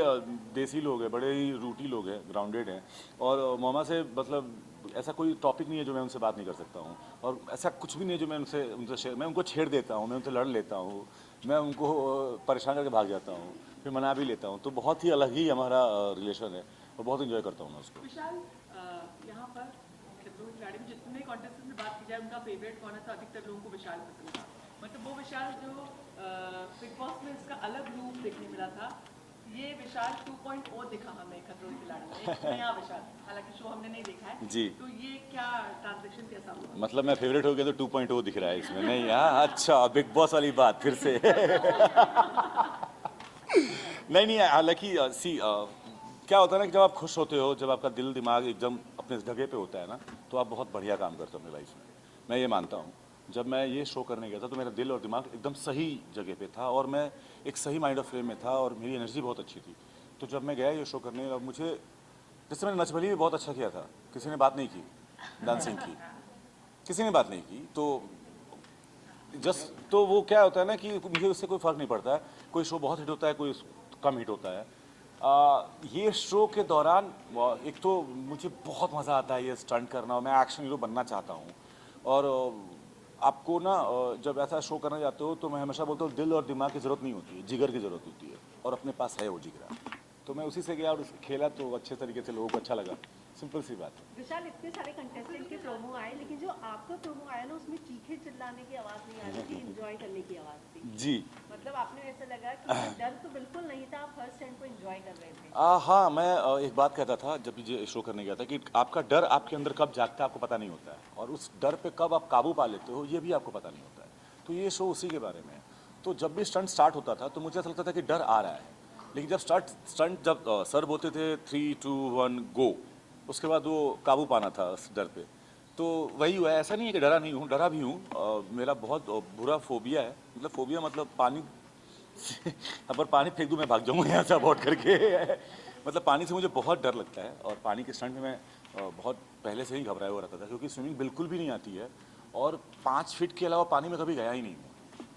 S10: देसी लोग हैं, बड़े ही रूटी लोग हैं, ग्राउंडेड हैं। और मोमा से मतलब ऐसा कोई टॉपिक नहीं है जो मैं उनसे बात नहीं कर सकता हूँ, और ऐसा कुछ भी नहीं है जो मैं मैं उनको छेड़ देता हूँ, मैं उनसे लड़ लेता हूँ, मैं उनको परेशान करके भाग जाता हूँ, फिर मना भी लेता हूँ। तो बहुत ही अलग ही हमारा रिलेशन है और बहुत इन्जॉय करता हूँ मैं उसको।
S11: विशाल, यहाँ पर खिलाड़ियों खिलाड़ी में जितने कॉन्टेस्टेंट में बात की जाए उनका फेवरेट कौन है, तो अधिकतर लोगों को विशाल पसंद था। मतलब वो विशाल जो बिग बॉस में इसका अलग रूप देखने मिला था, ये विशाल 2.0 दिखा हमें खतरों के खिलाड़ी में, एक नया विशाल। हालांकि शो हमने नहीं देखा है
S10: जी,
S11: तो ये क्या ट्रांजेक्शन कैसा हुआ?
S10: मतलब मैं फेवरेट हो गया तो 2.0 दिख रहा है इसमें? नहीं, हाँ, अच्छा, बिग बॉस वाली बात फिर से। नहीं नहीं, हालांकि सी क्या होता है ना कि जब आप खुश होते हो, जब आपका दिल दिमाग एकदम अपने जगह पे होता है ना, तो आप बहुत बढ़िया काम करते हो अपनी लाइफ में। मैं ये मानता हूँ, जब मैं ये शो करने गया था तो मेरा दिल और दिमाग एकदम सही जगह पे था और मैं एक सही माइंड ऑफ फ्रेम में था और मेरी एनर्जी बहुत अच्छी थी। तो जब मैं गया ये शो करने, और मुझे, जैसे मैंने नच बली भी बहुत अच्छा किया था, किसी ने बात नहीं की, डांसिंग की किसी ने बात नहीं की, तो जस्ट तो वो क्या होता है ना कि मुझे उससे कोई फ़र्क नहीं पड़ता है। कोई शो बहुत हिट होता है, कोई कम हिट होता है। ये शो के दौरान एक तो मुझे बहुत मज़ा आता है ये स्टंट करना, और मैं एक्शन हीरो बनना चाहता हूँ। और आपको ना जब ऐसा शो करने जाते हो तो मैं हमेशा बोलता हूँ दिल और दिमाग की ज़रूरत नहीं होती है, जिगर की ज़रूरत होती है, और अपने पास है वो जिगरा। तो मैं उसी से गया और खेला, तो अच्छे तरीके से लोगों को अच्छा लगा। सिंपल सी बात है।
S3: विशाल, इतने सारे कंटेस्टेंट के प्रोमो आए, लेकिन जो आपका प्रोमो आया ना उसमें चीखे चिल्लाने की आवाज़ नहीं आ रही थी, एंजॉय करने की आवाज़ थी।
S10: जी,
S3: मतलब आपने ऐसा लगा कि डर तो बिल्कुल नहीं था, आप हर स्टैंड को एंजॉय कर रहे थे।
S10: हाँ, मैं एक बात कहता था जब ये शो करने गया था कि आपका डर आपके अंदर कब जागता है आपको पता नहीं होता है, और उस डर पे कब आप काबू पा लेते हो ये भी आपको पता नहीं होता है। तो ये शो उसी के बारे में है। तो जब भी स्टंट स्टार्ट होता था तो मुझे ऐसा लगता था कि डर आ रहा है, लेकिन जब स्टंट जब सर बोलते थे 3, 2, 1 गो, उसके बाद वो काबू पाना था उस डर पे। तो वही हुआ है। ऐसा नहीं है कि डरा नहीं हूँ, डरा भी हूँ। मेरा बहुत बुरा फोबिया है, मतलब फोबिया मतलब पानी अगर पानी फेंक दूँ मैं भाग जाऊँगा यहाँ से अबॉर्ड करके। मतलब पानी से मुझे बहुत डर लगता है, और पानी के स्टंट में मैं बहुत पहले से ही घबराया हुआ रहता था, क्योंकि स्विमिंग बिल्कुल भी नहीं आती है और 5 फीट के अलावा पानी में कभी गया ही नहीं हूँ।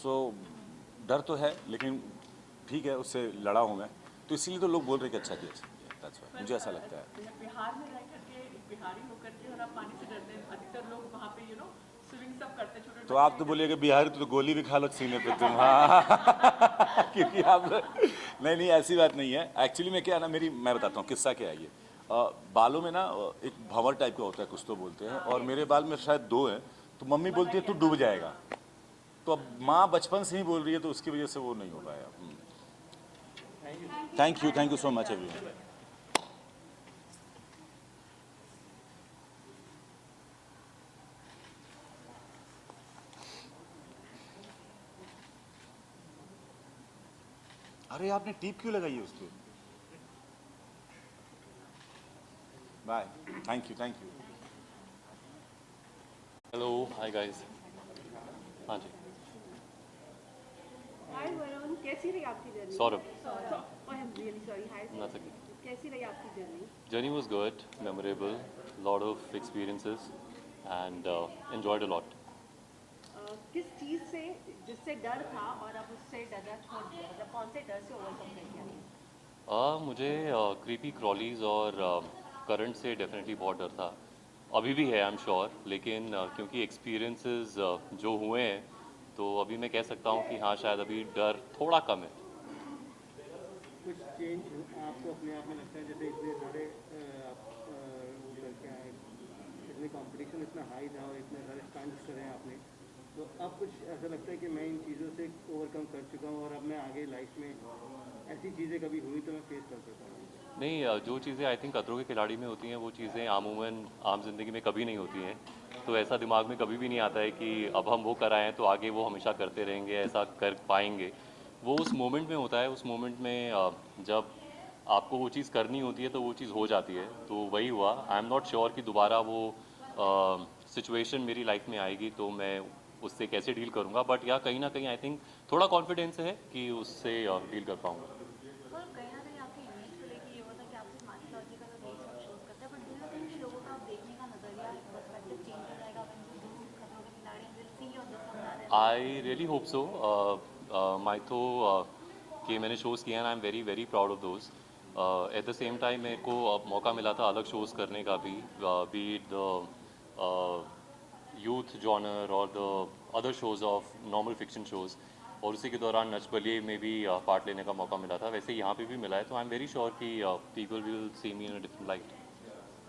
S10: सो डर तो है, लेकिन ठीक है, उससे लड़ा हूँ मैं, तो इसीलिए तो लोग बोल रहे कि अच्छा किया, that's why, मुझे ऐसा लगता है।
S11: बिहार में रह करके, बिहारी होकर के, और आप पानी से डरते हैं। अधिकतर लोग वहाँ पे स्विमिंग सब करते हैं, छोटे
S10: तो आप तो बोलिएगा बिहारी तो गोली भी खा लो सीने पे तुम। हाँ। क्योंकि आप नहीं नहीं, ऐसी बात नहीं है। एक्चुअली में क्या है ना, मैं बताता हूँ किस्सा क्या है ये। बालों में ना एक भंवर टाइप का होता है, कुछ तो बोलते हैं, और मेरे बाल में शायद 2 हैं, तो मम्मी बोलती है तू डूब जाएगा। तो अब माँ बचपन से ही बोल रही है, तो उसकी वजह से वो नहीं हो पाया। Thank you so much everyone. अरे आपने टीप क्यों लगाई है उस पर? Bye, thank you.
S12: Hello, hi guys. हाँ जी,
S3: हाय वरुण, कैसी रही आपकी journey?
S12: Saurabh.
S3: I am really sorry. Hi,
S12: That's okay.
S3: कैसी रही आपकी journey?
S12: Journey was good, memorable, lot of experiences, and enjoyed a lot.
S3: किस चीज़ से जिससे डर था और अब उससे डरना छोड़ दिया, मतलब कौन से डर से ओवरकम कर दिया?
S12: मुझे क्रीपी क्रॉलीज और करंट से डेफिनेटली बहुत डर था, अभी भी है आई एम श्योर, लेकिन क्योंकि एक्सपीरियंसेस जो हुए हैं तो अभी मैं कह सकता हूँ कि हाँ शायद अभी डर थोड़ा कम है।
S5: कुछ चेंज आपको अपने आप में लगता है, जैसे इतने सारे आप वो करके आए, इतने कंपटीशन इतना हाई था और इतने सारे स्टंट्स करे हैं आपने, तो अब कुछ ऐसा लगता है कि मैं इन चीज़ों से ओवरकम कर चुका हूँ और अब मैं आगे लाइफ में ऐसी चीज़ें कभी हुई तो मैं फेस कर सकता हूँ?
S12: नहीं, जो चीज़ें आई थिंक खतरों के खिलाड़ी में होती हैं वो चीज़ें आमूमन आम जिंदगी में कभी नहीं होती हैं, तो ऐसा दिमाग में कभी भी नहीं आता है कि अब हम वो कराएं तो आगे वो हमेशा करते रहेंगे, ऐसा कर पाएंगे। वो उस मोमेंट में होता है, उस मोमेंट में जब आपको वो चीज़ करनी होती है तो वो चीज़ हो जाती है, तो वही हुआ। आई एम नॉट श्योर कि दोबारा वो सिचुएशन मेरी लाइफ में आएगी तो मैं उससे कैसे डील करूँगा, बट या कहीं ना कहीं आई थिंक थोड़ा कॉन्फिडेंस है कि उससे डील कर पाऊँगा।
S9: और कहीं ना कहीं आपकी इमेज को लेके ये होता है कि आप सिर्फ माइथोलॉजिकल और यही सब शोज करते हैं, बट डू यू थिंक कि लोगों का आप देखने का नजरिया पर्सपेक्टिव चेंज हो जाएगा व्हेन यू डू खतरों के खिलाड़ी, will see you on the front?
S12: I really hope so. Mytho के मैंने शोज़ किए हैं, I am very very proud of those. At the same time मेरे को मौका मिला था अलग शोज़ करने का भी, be it the youth genre और the other shows of normal fiction shows, और उसी के दौरान नच बलिए में भी पार्ट लेने का मौका मिला था, वैसे यहाँ पे भी मिला है, तो आई एम वेरी श्योर कि people will see me in a different light.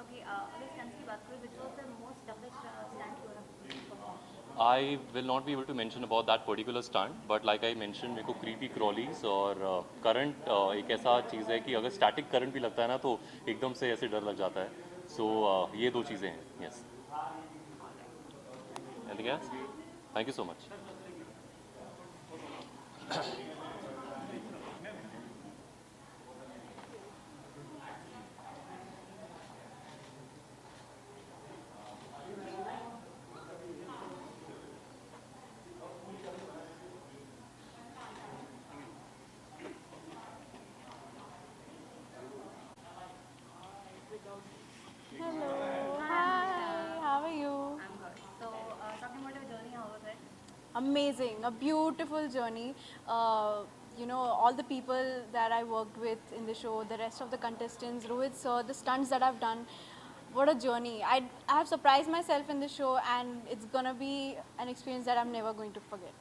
S9: Okay, अगर स्टंट्स की बात करें, which was the most toughest stunt you have perform?
S12: I will not be able to mention about that particular stunt, but like I mentioned, मेरे को creepy crawlies और current एक ऐसा चीज़ है कि अगर static current भी लगता है ना तो एकदम से ऐसे डर लग जाता है, so ये दो चीज़ें हैं। Yes. Anything else? Thank you so much.
S4: Hello. Hi. How are you?
S9: I'm good. So, talking about your journey, how was it?
S4: Amazing, a beautiful journey. All the people that I worked with in the show, the rest of the contestants, Rohit sir, the stunts that I've done, what a journey. I have surprised myself in the show, and it's gonna be an experience that I'm never going to forget.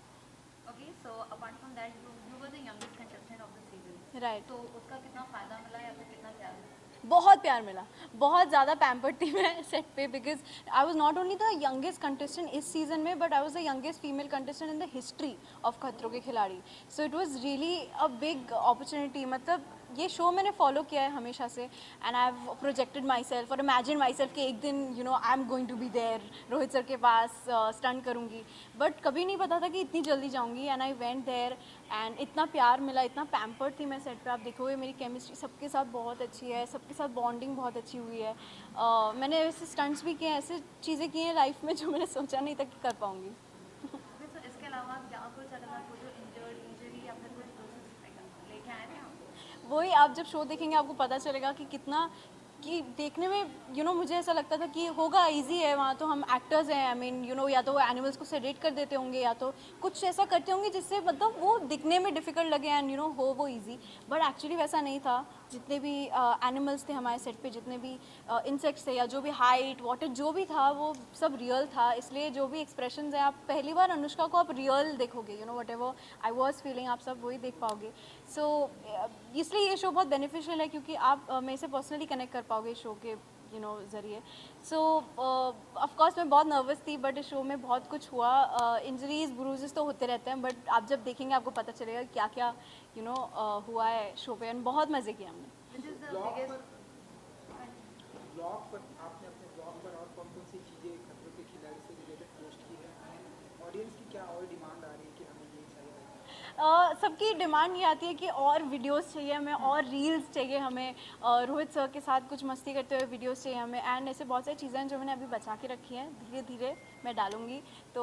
S9: Okay, so apart from that, you were the youngest contestant of the season.
S4: Right.
S9: तो उसका कितना फायदा मिला या फिर कितना प्यार मिला?
S4: बहुत प्यार मिला, बहुत ज़्यादा पैम्पर्ड थी मैं सेट पे, because I was not only the youngest contestant इस सीज़न में, but I was the youngest female contestant in the history of Khatron Ke Khiladi. So it was really a big opportunity. मतलब ये शो मैंने फॉलो किया है हमेशा से, and I have projected myself और इमेजिन माई सेल्फ कि एक दिन I am going to be there Rohit sir के पास स्टंट करूँगी, बट कभी नहीं पता था कि इतनी जल्दी जाऊँगी. And I went there and इतना प्यार मिला, इतना पैम्पर्ड थी मैं सेट पे. आप देखोगे मेरी केमिस्ट्री सबके साथ बहुत अच्छी है, सबके साथ बॉन्डिंग बहुत अच्छी हुई है. मैंने ऐसे स्टंट्स भी किए हैं, ऐसे चीज़ें की हैं लाइफ में जो मैंने सोचा नहीं था कि कर पाऊँगी.
S9: तो इसके अलावा क्या कुछ अगर आपको जो इंजरी या फिर कुछ लेके आए थे आप?
S4: वही आप जब शो देखेंगे आपको पता चलेगा कि कितना, कि देखने में मुझे ऐसा लगता था कि होगा इजी है, वहाँ तो हम एक्टर्स हैं. आई मीन या तो वो एनिमल्स को सेडेट कर देते होंगे या तो कुछ ऐसा करते होंगे जिससे मतलब वो दिखने में डिफ़िकल्ट लगे एंड हो वो ईजी, बट एक्चुअली वैसा नहीं था. जितने भी एनिमल्स थे हमारे सेट पे, जितने भी इंसेक्ट्स थे या जो भी हाइट वाटर जो भी था वो सब रियल था. इसलिए जो भी एक्सप्रेशंस हैं, आप पहली बार अनुष्का को आप रियल देखोगे, what ever I was feeling आप सब वही देख पाओगे. सो इसलिए ये शो बहुत बेनिफिशियल है क्योंकि आप मेरे से पर्सनली कनेक्ट कर पाओगे शो के ज़रिए. सो ऑफकोर्स मैं बहुत नर्वस थी, बट इस शो में बहुत कुछ हुआ. इंजरीज ब्रूजेस तो होते रहते हैं, बट आप जब देखेंगे आपको पता चलेगा क्या क्या हुआ है शो पे, एंड बहुत मज़े किए हमने.
S1: ब्लॉग पर आपने अपने ब्लॉग पर और कौन कौन सी चीज़ें खतरों के खिलाड़ी से रिलेटेड पोस्ट की है? ऑडियंस की क्या और डिमांड आ रही है कि हमें ये चाहिए?
S4: सबकी डिमांड ये आती है कि और वीडियोस चाहिए हमें, और रील्स चाहिए हमें, रोहित सर के साथ कुछ मस्ती करते हुए वीडियोस चाहिए हमें. एंड ऐसे बहुत सारी चीज़ें हैं जो मैंने अभी बचा के रखी हैं, धीरे धीरे मैं डालूंगी तो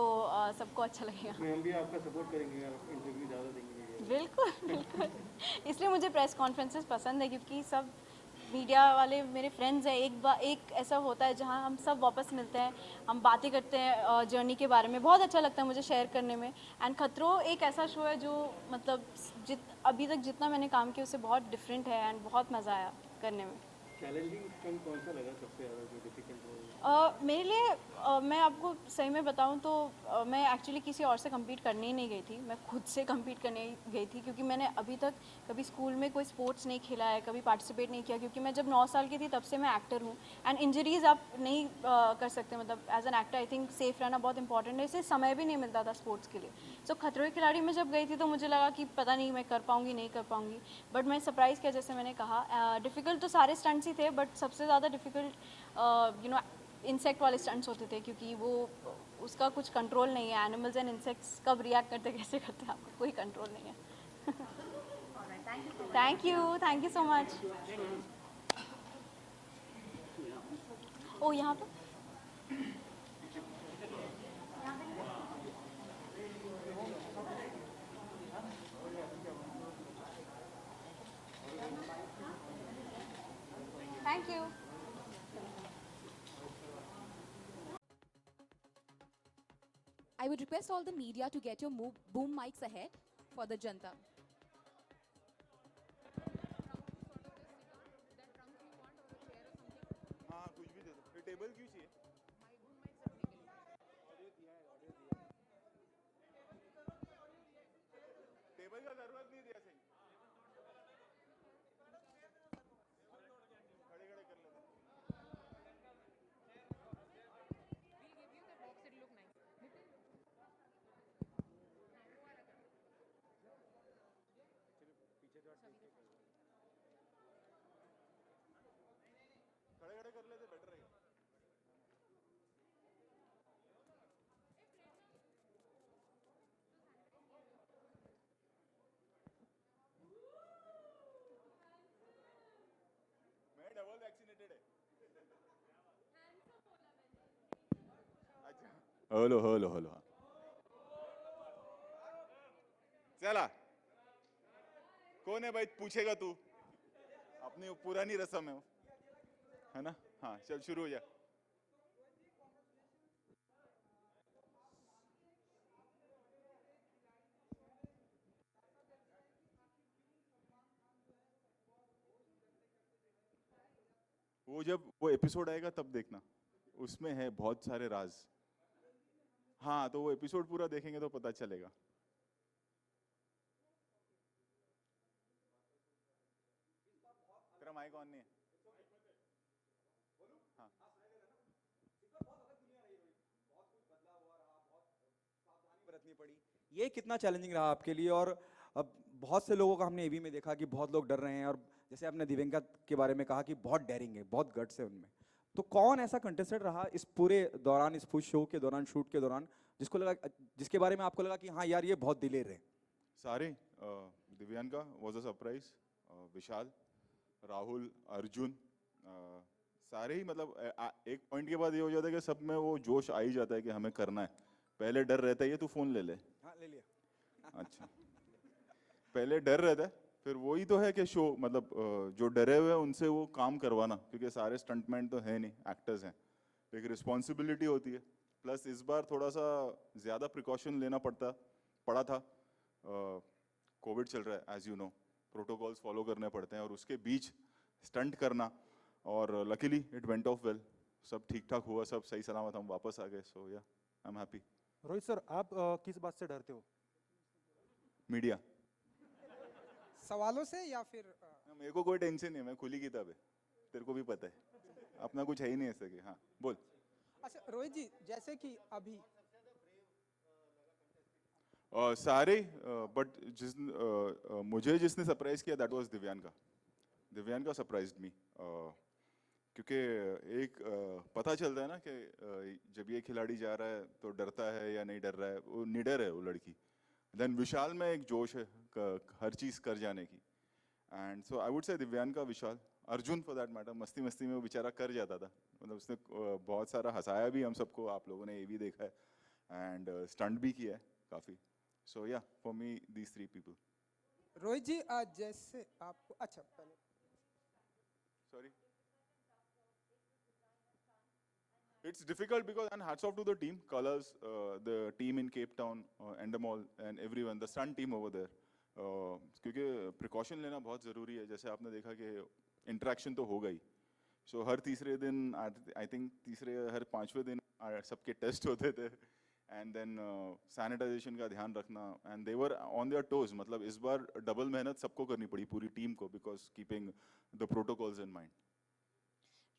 S4: सबको अच्छा लगेगा.
S5: हम भी आपका सपोर्ट करेंगे, आप इंटरव्यू ज़्यादा देंगे.
S4: बिल्कुल बिल्कुल. इसलिए मुझे प्रेस कॉन्फ्रेंसेस पसंद है क्योंकि सब
S13: मीडिया वाले मेरे फ्रेंड्स हैं, एक ऐसा होता है जहाँ हम सब वापस मिलते हैं, हम बातें करते हैं जर्नी के बारे में, बहुत अच्छा लगता है मुझे शेयर करने में। एंड खतरों एक ऐसा शो है जो मतलब अभी तक जितना मैंने काम किया उससे बहुत डिफरेंट है एंड बहुत मज़ा आया करने में।
S5: चैलेंजिंग स्टंट कौन सा लगा सबसे ज़्यादा जो डिफिकल्ट हो?
S13: मेरे लिए मैं आपको सही में बताऊं तो मैं एक्चुअली किसी और से compete करने ही नहीं गई थी, मैं खुद से compete करने गई थी, क्योंकि मैंने अभी तक कभी स्कूल में कोई स्पोर्ट्स नहीं खेला है, कभी पार्टिसिपेट नहीं किया, क्योंकि मैं जब 9 साल की थी तब से मैं एक्टर हूँ। एंड इंजरीज आप नहीं कर सकते, मतलब as an actor I think safe रहना बहुत इंपॉर्टेंट है, इससे समय भी नहीं मिलता था स्पोर्ट्स के लिए। सो खतरों के खिलाड़ी में जब गई थी तो मुझे लगा कि पता नहीं मैं कर पाऊँगी नहीं कर पाऊँगी, बट मैं सरप्राइज़ किया, जैसे मैंने कहा। डिफ़िकल्ट तो सारे स्टंट्स ही थे, बट सबसे ज़्यादा डिफ़िकल्ट इंसेक्ट वाले स्टंट्स होते थे, क्योंकि वो उसका कुछ कंट्रोल नहीं है। एनिमल्स एंड इंसेक्ट्स कब रिएक्ट करते कैसे करते हैं आपको कोई कंट्रोल नहीं है। Thank you so much. ओ यहाँ पे thank you.
S14: I would request all the media to get your boom mics ahead for the Janta.
S8: हाँ कुछ भी दे दो, ये टेबल क्यों चाहिए? टेबल का जरूरत नहीं दिया सही, खड़े खड़े कर लेते। खड़े खड़े कर लेते बेटर रहेगा। मैं डबल वैक्सीनेटेड है। अच्छा हेलो हेलो हेलो हाँ चला कौन है भाई पूछेगा तू, अपनी पुरानी रस्म है ना? हाँ चल शुरू हो जा। वो जब वो एपिसोड आएगा तब देखना, उसमें है बहुत सारे राज। हाँ तो वो एपिसोड पूरा देखेंगे तो पता चलेगा। तेरा माइक ऑन नहीं है। हाँ
S15: बरतनी पड़ी, ये कितना चैलेंजिंग रहा आपके लिए? और अब बहुत से लोगों का हमने एवी में देखा कि बहुत लोग डर रहे हैं, और जैसे आपने दिव्यांका के बारे में कहा कि बहुत डेयरिंग है, बहुत गट्स है उनमें, तो कौन ऐसा कंटेस्टेंट रहा इस पूरे दौरान, इस फुल शो के दौरान, शूट के दौरान, जिसके बारे में आपको लगा कि हाँ यार ये बहुत दिलेर है?
S8: सारे दिव्यांका वॉज अ सरप्राइज, विशाल, राहुल, अर्जुन, सारे ही मतलब एक पॉइंट के बाद ये हो जाता है कि सब में वो जोश आ ही जाता है कि हमें करना है। पहले डर रहता है ये तू फोन ले ले।
S15: हाँ ले लिया। अच्छा
S8: पहले डर रहता है, फिर वही तो है कि शो मतलब जो डरे हुए हैं उनसे वो काम करवाना, क्योंकि सारे स्टंटमैन तो है नहीं, एक्टर्स हैं, तो एक रिस्पॉन्सिबिलिटी होती है। प्लस इस बार थोड़ा सा ज़्यादा प्रिकॉशन लेना पड़ा था। कोविड चल रहा है as you know, protocols follow करने पड़ते हैं, और उसके बीच स्टंट करना, और luckily it went off well, सब ठीक ठाक हुआ, सब सही सलामत हम वापस आ गए। सो या I am happy.
S16: Rohit sir आप किस बात से डरते हो?
S8: मीडिया
S1: सवालों से या फिर
S8: मेरे को कोई टेंशन नहीं है, मैं खुली किताब है, तेरे को भी पता है, अपना कुछ है ही नहीं ऐसे कि हाँ बोल।
S1: अच्छा रोहित जी, जैसे कि अभी
S8: सारे बट मुझे जिसने सरप्राइज किया that was Divyanka. Divyanka surprised me, क्योंकि एक पता चलता है ना कि जब ये खिलाड़ी जा रहा है तो डरता है या नहीं डर रहा है, वो निडर है वो लड़की। देन विशाल में एक जोश है हर चीज़ कर जाने की, and so I would say Divyanka, Vishal, Arjun for that matter, मस्ती मस्ती में वो बेचारा कर जाता था, मतलब उसने बहुत सारा हंसाया भी हम सबको, आप लोगों ने ये भी देखा है, एंड स्टंट भी किया है काफ़ी। So yeah for me these 3 people.
S1: Rohit ji जैसे आपको अच्छा पहले
S8: Sorry. It's difficult because, and hats off to the team, Colors, the team in Cape Town, Endemol, and everyone, the Sun team over there. क्योंकि precaution लेना बहुत ज़रूरी है. जैसे आपने देखा कि इंटरेक्शन तो होगा ही. सो हर तीसरे दिन, आई थिंक तीसरे हर पांचवें दिन सबके टेस्ट होते थे. एंड देन सैनिटाइजेशन का ध्यान रखना. And they were on their toes. मतलब इस बार डबल मेहनत सबको करनी पड़ी, पूरी टीम को, because keeping the protocols in mind.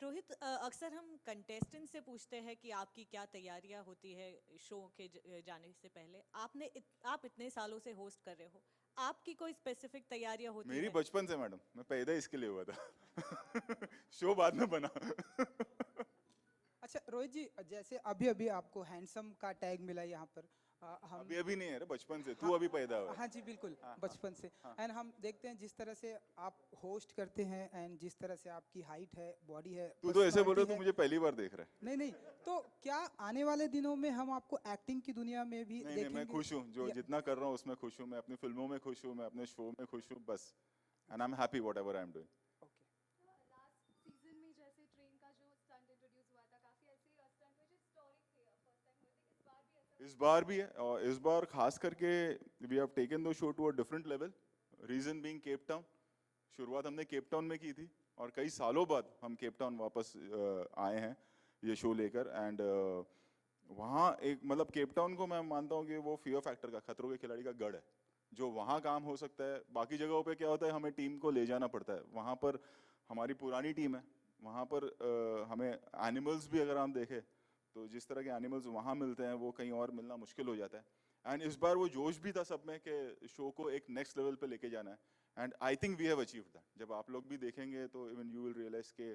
S17: Rohit, अक्सर हम कंटेस्टेंट से पूछते हैं कि आपकी क्या तैयारियां होती है शो के जाने से पहले. आप इतने सालों से होस्ट कर रहे हो, आपकी कोई स्पेसिफिक तैयारियां होती
S8: मेरी
S17: है?
S8: बचपन से मैडम, मैं पैदा इसके लिए हुआ था. शो बाद में बना.
S1: अच्छा रोहित जी, जैसे अभी अभी आपको हैंडसम का टैग मिला यहाँ पर, हम
S8: अभी नहीं है रे, बचपन से. तू अभी पैदा हुआ.
S1: हाँ जी बिल्कुल, बचपन से. एंड हम देखते हैं जिस तरह से आप होस्ट करते हैं एंड जिस तरह से आपकी हाइट है, बॉडी है.
S8: तू तो ऐसे बोल रहा है,
S1: personality
S8: तू मुझे पहली बार देख रहा है.
S1: नहीं नहीं, तो क्या आने वाले दिनों में हम आपको एक्टिंग की दुनिया में भी
S8: नहीं,
S1: देखेंगे?
S8: मैं खुश हूँ. जो जितना कर रहा हूँ उसमें खुश हूँ. मैं अपनी फिल्मों में खुश हूँ, मैं अपने शो में खुश हूँ, बस. And I am happy what ever I am doing.
S4: Season में जैसे ट्रेन का जो स्टंट इंट्रोड्यूस हुआ था, काफी ऐसे स्टंट हुए जो हिस्टोरिक थे, फर्स्ट टाइम हुए थे. इस बार भी ऐसा
S8: इस बार भी है, और इस बार खास करके we have taken the show to a different level. Reason being Cape Town. शुरुआत हमने केप टाउन में की थी और कई सालों बाद हम केप टाउन वापस आए हैं ये शो लेकर. एंड वहाँ एक, मतलब केप टाउन को मैं मानता हूँ कि वो फियर फैक्टर का, खतरों के खिलाड़ी का गढ़ है. जो वहाँ काम हो सकता है, बाकी जगहों पे क्या होता है, हमें टीम को ले जाना पड़ता है. वहाँ पर हमारी पुरानी टीम है, वहाँ पर हमें एनिमल्स भी, अगर हम देखें तो जिस तरह के एनिमल्स वहाँ मिलते हैं वो कहीं और मिलना मुश्किल हो जाता है. एंड इस बार वो जोश भी था सब में कि शो को एक नेक्स्ट लेवल पे लेके जाना है. And I think we have achieved that. जब आप लोग भी देखेंगे तो इवन यू विल रियलाइज के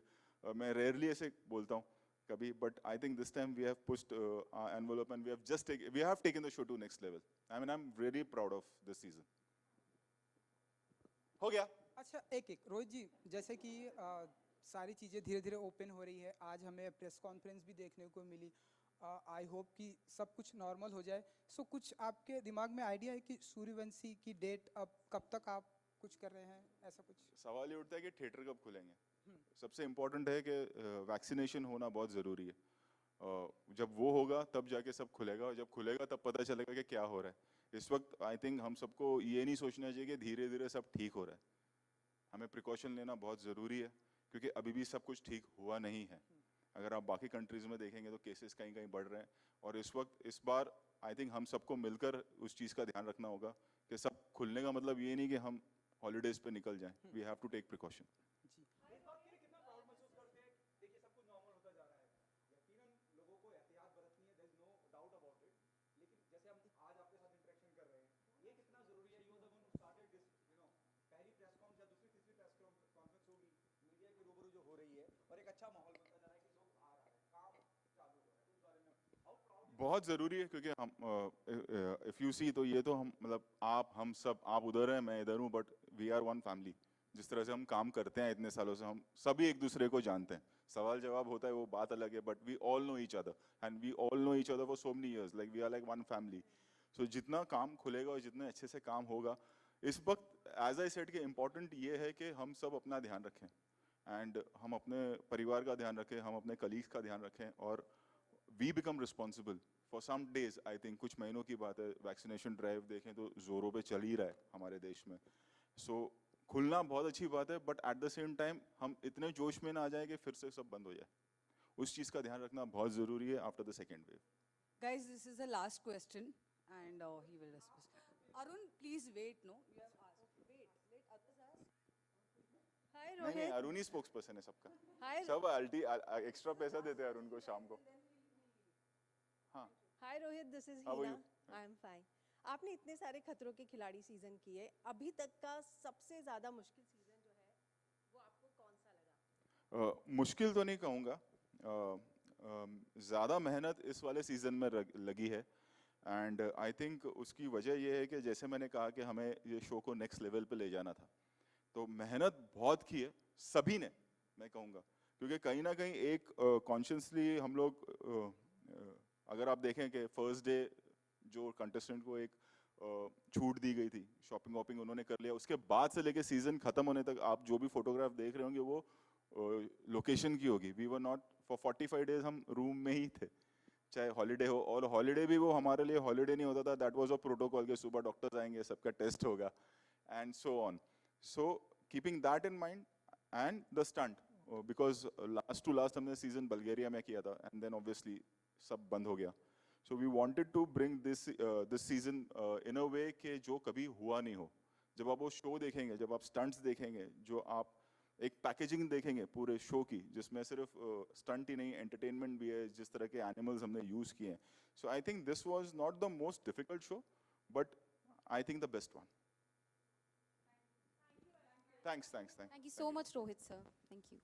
S8: मैं रेयरली ऐसे बोलता हूँ कभी, but I think this time we have pushed envelope and we have taken the show to next level. I am really proud of this season. हो गया.
S1: अच्छा एक रोहित जी, जैसे कि सारी चीज़ें धीरे धीरे ओपन हो रही है. आज हमें प्रेस कॉन्फ्रेंस भी देखने को मिली. आई होप कि सब कुछ नॉर्मल हो जाए. सो कुछ आपके दिमाग में आइडिया है कि सूर्यवंशी की डेट अब कब तक आप कुछ कर रहे हैं, ऐसा कुछ?
S8: सवाल ये उठता है कि थिएटर कब खुलेंगे. सबसे इम्पोर्टेंट है कि वैक्सीनेशन होना बहुत ज़रूरी है. जब वो होगा तब जाके सब खुलेगा, और जब खुलेगा तब पता चलेगा कि क्या हो रहा है. इस वक्त आई थिंक हम सबको ये नहीं सोचना चाहिए कि धीरे धीरे सब ठीक हो रहा है. हमें प्रिकॉशन लेना बहुत ज़रूरी है, क्योंकि अभी भी सब कुछ ठीक हुआ नहीं है. अगर आप बाकी कंट्रीज़ में देखेंगे तो केसेस कहीं कहीं बढ़ रहे हैं. और इस वक्त, इस बार आई थिंक हम सबको मिलकर उस चीज़ का ध्यान रखना होगा कि सब खुलने का मतलब ये नहीं कि हम हॉलीडेज पे निकल जाएं. We have to take precaution.
S15: जो हो रही है और एक अच्छा माहौल बनता जा रहा है कि लोग आ रहा है, काम चालू हो रहा है, उस बारे में
S8: बहुत ज़रूरी है. क्योंकि हम इफ़ यू सी, तो ये तो हम, मतलब आप, हम सब, आप उधर हैं, मैं इधर हूँ, but we are one family. जिस तरह से हम काम करते हैं इतने सालों से, हम सभी एक दूसरे को जानते हैं. सवाल जवाब होता है वो बात अलग है, but we all know each other and we all know each other for so many years. Like we are like one family. So जितना काम खुलेगा और जितने अच्छे से काम होगा, इस वक्त एज आई सेड कि इम्पोर्टेंट ये है कि हम सब अपना ध्यान रखें, एंड हम अपने परिवार का ध्यान रखें, हम अपने कलीग्स का ध्यान रखें, और we become responsible for some days. I think कुछ महीनों की बात है. वैक्सीनेशन ड्राइव देखें तो जोरों पे चल ही रहा है हमारे देश में. सो खुलना बहुत अच्छी बात है, but at the same time हम इतने जोश में ना आ जाए कि फिर से सब बंद हो जाए. उस चीज़ का ध्यान रखना बहुत ज़रूरी है after the second wave.
S7: Guys, this is the last question, and he will respond. Arun, please wait. No, you have asked. Wait. Others ask. Hi,
S8: नहीं,
S7: Rohit.
S8: अरुण ही स्पोक्स पर्सन है सबका.
S7: Hi.
S8: सब एक्स्ट्रा पैसा देते हैं अरुण को शाम को. हाँ.
S18: Hi Rohit, this is
S8: How are
S18: Heena.
S8: you?
S18: I am fine. आपने इतने सारे खतरों के खिलाड़ी सीजन किए, अभी तक का सबसे ज्यादा मुश्किल सीजन जो है वो आपको कौन सा लगा?
S8: मुश्किल तो नहीं कहूँगा. ज़्यादा मेहनत इस वाले सीज़न में लगी है. एंड आई थिंक उसकी वजह यह है कि जैसे मैंने कहा कि हमें ये शो को नेक्स्ट लेवल पे ले जाना था, तो मेहनत बहुत की है सभी ने, मैं कहूँगा. क्योंकि कहीं ना कहीं एक कॉन्शियसली हम लोग, अगर आप देखें कि फर्स्ट डे जो कंटेस्टेंट को एक छूट दी गई थी, शॉपिंग वॉपिंग उन्होंने कर लिया, उसके बाद से लेके सीज़न ख़त्म होने तक आप जो भी फोटोग्राफ देख रहे होंगे वो
S19: लोकेशन की होगी. We were not for 45 days हम रूम में ही थे, चाहे हॉलीडे हो. और हॉलीडे भी वो हमारे लिए हॉलीडे नहीं होता था. दैट वाज अ प्रोटोकॉल के सुबह डॉक्टर्स आएंगे, सबका टेस्ट होगा and so on. So keeping that in mind and the stunt, because last to last हमने सीजन बल्गेरिया में किया था एंड देन ऑब्वियसली सब बंद हो गया. So we wanted to bring this season in a way कि जो कभी हुआ नहीं हो. जब आप वो शो देखेंगे, जब आप स्टंट्स देखेंगे, जो आप एक पैकेजिंग देखेंगे पूरे शो की, जिसमें सिर्फ स्टंट ही नहीं एंटरटेनमेंट भी है, जिस तरह के एनिमल्स हमने यूज़ किए हैं. So I think this was not the most difficult show, but I think the best one. Thanks.
S14: Thank you so much, Rohit sir. Thank you.